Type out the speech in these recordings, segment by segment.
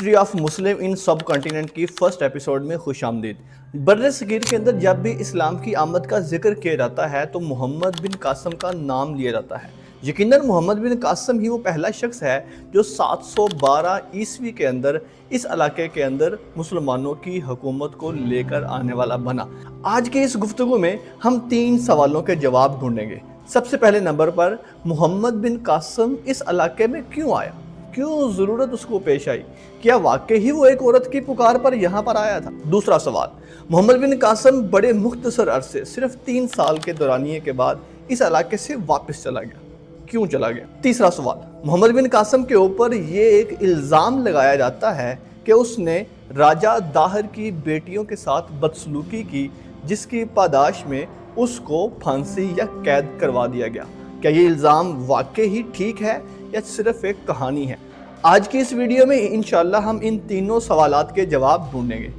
History of Muslim ان سب کنٹیننٹ کی first episode میں خوش آمدید۔ بر صغیر کے اندر جب بھی اسلام کی آمد کا ذکر کیا جاتا ہے تو محمد بن قاسم کا نام لیا جاتا ہے۔ یقیناً محمد بن قاسم ہی وہ پہلا شخص ہے جو 712 عیسوی کے اندر اس علاقے کے اندر مسلمانوں کی حکومت کو لے کر آنے والا بنا۔ آج کے اس گفتگو میں ہم 3 سوالوں کے جواب ڈھونڈیں گے۔ سب سے پہلے نمبر پر محمد بن قاسم اس علاقے میں کیوں آیا؟ کیوں ضرورت اس کو پیش آئی؟ کیا واقعی وہ ایک عورت کی پکار پر یہاں پر آیا تھا؟ دوسرا سوال، محمد بن قاسم بڑے مختصر عرصے صرف 3 سال کے دورانیے کے بعد اس علاقے سے واپس چلا گیا، کیوں چلا گیا؟ تیسرا سوال، محمد بن قاسم کے اوپر یہ ایک الزام لگایا جاتا ہے کہ اس نے راجہ داہر کی بیٹیوں کے ساتھ بدسلوکی کی، جس کی پاداش میں اس کو پھانسی یا قید کروا دیا گیا۔ کیا یہ الزام واقعی ٹھیک ہے یا صرف ایک کہانی ہے؟ آج کی اس ویڈیو میں انشاءاللہ ہم ان تینوں سوالات کے جواب ڈھونڈیں گے۔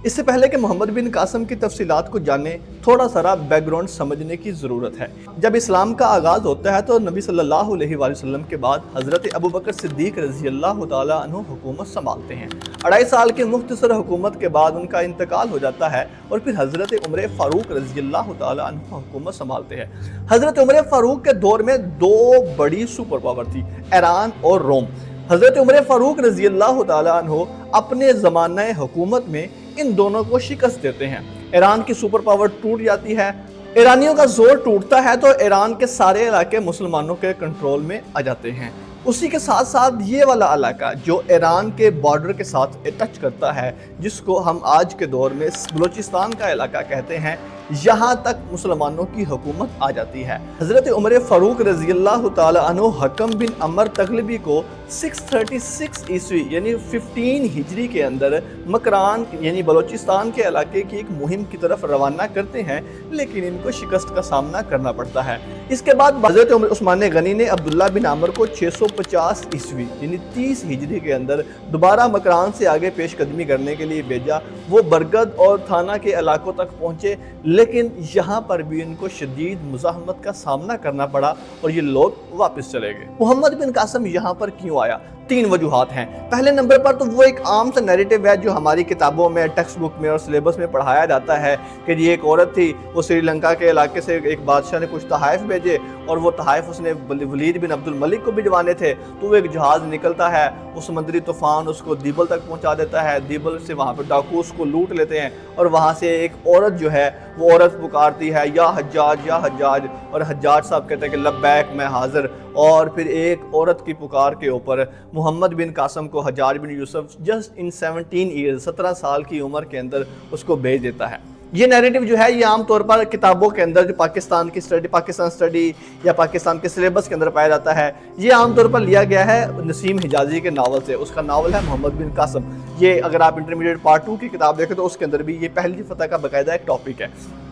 اس سے پہلے کہ محمد بن قاسم کی تفصیلات کو جانیں، تھوڑا سا بیک گراؤنڈ سمجھنے کی ضرورت ہے۔ جب اسلام کا آغاز ہوتا ہے تو نبی صلی اللہ علیہ وآلہ وسلم کے بعد حضرت ابوبکر صدیق رضی اللہ تعالیٰ عنہ حکومت سنبھالتے ہیں۔ 2.5 سال کی مختصر حکومت کے بعد ان کا انتقال ہو جاتا ہے اور پھر حضرت عمر فاروق رضی اللہ تعالیٰ عنہ حکومت سنبھالتے ہیں۔ حضرت عمر فاروق کے دور میں 2 بڑی سپر پاور تھی، ایران اور روم۔ حضرت عمر فاروق رضی اللہ تعالیٰ عنہ اپنے زمانہ حکومت میں ان دونوں کو شکست دیتے ہیں۔ ایران کی سپر پاور ٹوٹ جاتی ہے، ایرانیوں کا زور ٹوٹتا ہے تو ایران کے سارے علاقے مسلمانوں کے کنٹرول میں آ جاتے ہیں۔ اسی کے ساتھ ساتھ یہ والا علاقہ جو ایران کے بارڈر کے ساتھ ٹچ کرتا ہے، جس کو ہم آج کے دور میں بلوچستان کا علاقہ کہتے ہیں، یہاں تک مسلمانوں کی حکومت آ جاتی ہے۔ حضرت عمر فاروق رضی اللہ تعالی عنہ حکم بن عمر تغلبی کو 636 عیسوی یعنی 15 ہجری کے اندر مکران یعنی بلوچستان کے علاقے کی ایک مہم کی طرف روانہ کرتے ہیں، لیکن ان کو شکست کا سامنا کرنا پڑتا ہے۔ اس کے بعد حضرت عثمان غنی نے عبداللہ بن عمر کو 650 عیسوی یعنی 30 ہجری کے اندر دوبارہ مکران سے آگے پیش قدمی کرنے کے لیے بھیجا۔ وہ برگد اور تھانہ کے علاقوں تک پہنچے، لیکن یہاں پر بھی ان کو شدید مزاحمت کا سامنا کرنا پڑا اور یہ لوگ واپس چلے گئے۔ محمد بن قاسم یہاں پر کیوں آیا؟ 3 وجوہات ہیں۔ پہلے نمبر پر تو وہ ایک عام سا نیریٹو ہے جو ہماری کتابوں میں، ٹیکسٹ بک میں اور سلیبس میں پڑھایا جاتا ہے کہ یہ ایک عورت تھی، وہ سری لنکا کے علاقے سے ایک بادشاہ نے کچھ تحائف بھیجے اور وہ تحائف اس نے ولید بن عبد الملک کو بھجوانے تھے، تو وہ ایک جہاز نکلتا ہے، وہ سمندری طوفان اس کو دیبل تک پہنچا دیتا ہے، دیبل سے وہاں پر ڈاکو اس کو لوٹ لیتے ہیں اور وہاں سے ایک عورت جو ہے وہ عورت پکارتی ہے یا حجاج یا حجاج، اور حجاج صاحب کہتے ہیں کہ لبیک میں حاضر، اور پھر ایک عورت کی پکار کے اوپر محمد بن قاسم کو حجاج بن یوسف جسٹ ان 17 ایئرز 17 سال کی عمر کے اندر اس کو بھیج دیتا ہے۔ یہ نیریٹو جو ہے یہ عام طور پر کتابوں کے اندر جو پاکستان اسٹڈی یا پاکستان کے سلیبس کے اندر پایا جاتا ہے، یہ عام طور پر لیا گیا ہے نسیم حجازی کے ناول سے۔ اس کا ناول ہے محمد بن قاسم۔ یہ اگر آپ انٹرمیڈیٹ پارٹ 2 کی کتاب دیکھیں تو اس کے اندر بھی یہ پہلی فتح کا باقاعدہ ایک ٹاپک ہے۔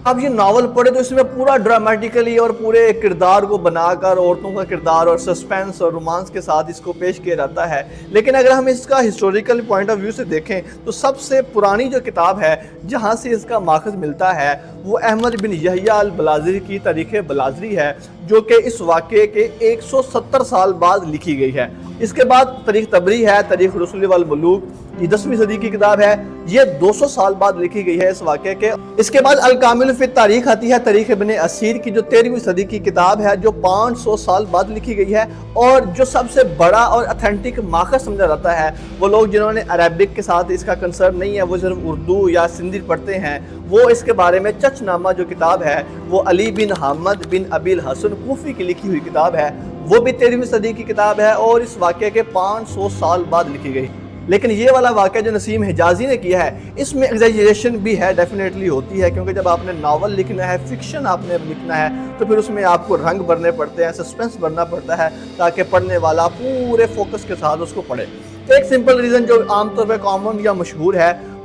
اب یہ ناول پڑھے تو اس میں پورا ڈرامیٹیکلی اور پورے کردار کو بنا کر عورتوں کا کردار اور سسپینس اور رومانس کے ساتھ اس کو پیش کیا جاتا ہے، لیکن اگر ہم اس کا ہسٹوریکل پوائنٹ آف ویو سے دیکھیں تو سب سے پرانی جو کتاب ہے جہاں سے اس کا ماخذ ملتا ہے وہ احمد بن یحییٰ البلازری کی تاریخ بلازری ہے، جو کہ اس واقعے کے 170 سال بعد لکھی گئی ہے۔ اس کے بعد تاریخ طبری ہے، تاریخ رسل والملوک، یہ 10ویں صدی کی کتاب ہے، یہ 200 سال بعد لکھی گئی ہے اس واقعے کے۔ اس کے بعد الکامل فی تاریخ آتی ہے، تاریخ ابن اسیر کی جو 13ویں صدی کی کتاب ہے، جو 500 سال بعد لکھی گئی ہے، اور جو سب سے بڑا اور اتھینٹک ماخذ سمجھا جاتا ہے، وہ لوگ جنہوں نے عربک کے ساتھ اس کا کنسرن نہیں ہے، وہ صرف اردو یا سندھی پڑھتے ہیں، وہ اس کے بارے میں چچ نامہ جو کتاب ہے وہ علی بن حامد بن ابی الحسن کوفی کی لکھی ہوئی کتاب ہے، وہ بھی 13ویں صدی کی کتاب ہے اور اس واقعے کے 500 سال بعد لکھی گئی۔ لیکن یہ والا واقعہ جو نسیم حجازی نے کیا ہے، اس میں ایگزیجریشن بھی ہے، ڈیفینیٹلی ہوتی ہے، کیونکہ جب آپ نے ناول لکھنا ہے، فکشن آپ نے لکھنا ہے، تو پھر اس میں آپ کو رنگ بھرنے پڑتے ہیں، سسپینس بھرنا پڑتا ہے، تاکہ پڑھنے والا پورے فوکس کے ساتھ اس کو پڑھے۔ ایک سمپل ریزن جو عام طور پہ کامن یا مشہور ہے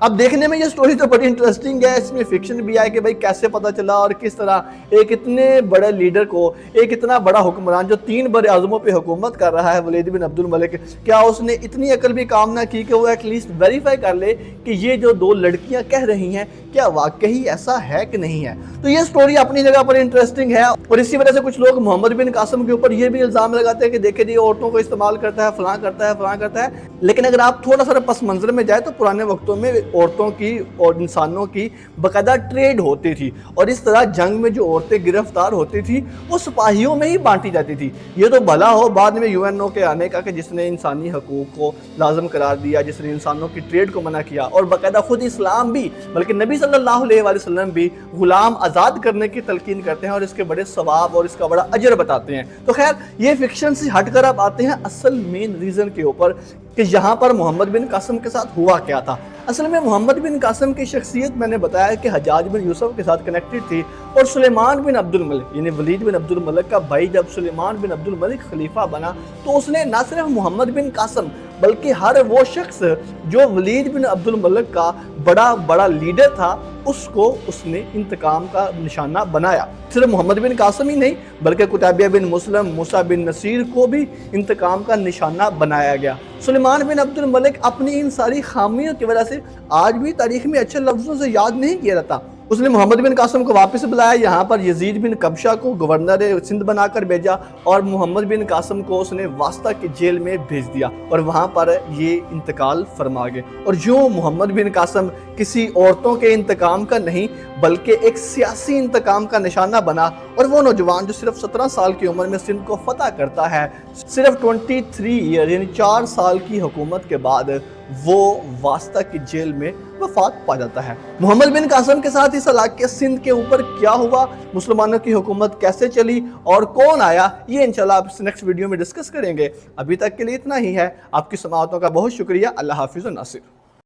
اب دیکھنے میں یہ سٹوری تو بڑی انٹرسٹنگ ہے، اس میں فکشن بھی ہے کہ بھائی کیسے پتہ چلا اور کس طرح ایک اتنے بڑے لیڈر کو، ایک اتنا بڑا حکمران جو 3 بر اعظموں پہ حکومت کر رہا ہے، ولید بن عبد الملک، کیا اس نے اتنی عقل بھی کام نہ کی کہ وہ ایٹ لیسٹ ویریفائی کر لے کہ یہ جو 2 لڑکیاں کہہ رہی ہیں کیا واقعی ایسا ہے کہ نہیں ہے۔ تو یہ سٹوری اپنی جگہ پر انٹرسٹنگ ہے، اور اسی وجہ سے کچھ لوگ محمد بن قاسم کے اوپر یہ بھی الزام لگاتے ہیں کہ دیکھیں جی عورتوں کو استعمال کرتا ہے، فلاں کرتا ہے، فلاں کرتا ہے۔ لیکن اگر آپ تھوڑا سا پس منظر میں جائے تو پرانے وقتوں میں عورتوں کی اور انسانوں کی باقاعدہ ٹریڈ ہوتی تھی، اور اس طرح جنگ میں جو عورتیں گرفتار ہوتی تھی وہ سپاہیوں میں ہی بانٹی جاتی تھی۔ یہ تو بھلا ہو بعد میں UN کے آنے کا کہ جس نے انسانی حقوق کو لازم قرار دیا، جس نے انسانوں کی ٹریڈ کو منع کیا، اور باقاعدہ خود اسلام بھی، بلکہ نبی صلی اللہ علیہ وآلہ وسلم بھی غلام آزاد کرنے کی تلقین کرتے ہیں اور اس کے بڑے ثواب اور اس کا بڑا اجر بتاتے ہیں۔ تو خیر یہ فکشن سے ہٹ کر اب آتے ہیں اصل مین ریزن کے اوپر کہ یہاں پر محمد بن قاسم کے ساتھ ہوا کیا تھا۔ اصل میں محمد بن قاسم کی شخصیت میں نے بتایا کہ حجاج بن یوسف کے ساتھ کنیکٹڈ تھی، اور سلیمان بن عبد الملک یعنی ولید بن عبد الملک کا بھائی جب سلیمان بن عبد الملک خلیفہ بنا تو اس نے نہ صرف محمد بن قاسم بلکہ ہر وہ شخص جو ولید بن عبد الملک کا بڑا لیڈر تھا اس کو اس نے انتقام کا نشانہ بنایا۔ صرف محمد بن قاسم ہی نہیں بلکہ قتیبہ بن مسلم، موسیٰ بن نصیر کو بھی انتقام کا نشانہ بنایا گیا۔ سلیمان بن عبد الملک اپنی ان ساری خامیوں کی وجہ سے آج بھی تاریخ میں اچھے لفظوں سے یاد نہیں کیا جاتا۔ اس نے محمد بن قاسم کو واپس بلایا، یہاں پر یزید بن قبشہ کو گورنر سندھ بنا کر بھیجا، اور محمد بن قاسم کو اس نے واسطہ کی جیل میں بھیج دیا، اور وہاں پر یہ انتقال فرما گئے۔ اور یوں محمد بن قاسم کسی عورتوں کے انتقام کا نہیں بلکہ ایک سیاسی انتقام کا نشانہ بنا، اور وہ نوجوان جو صرف 17 سال کی عمر میں سندھ کو فتح کرتا ہے، صرف 23 ایئر یعنی 4 سال کی حکومت کے بعد وہ واسطہ کی جیل میں وفات پا جاتا ہے۔ محمد بن قاسم کے ساتھ اس علاقے سندھ کے اوپر کیا ہوا، مسلمانوں کی حکومت کیسے چلی اور کون آیا، یہ انشاءاللہ آپ اس نیکسٹ ویڈیو میں ڈسکس کریں گے۔ ابھی تک کے لیے اتنا ہی ہے، آپ کی سماعتوں کا بہت شکریہ۔ اللہ حافظ و ناصر۔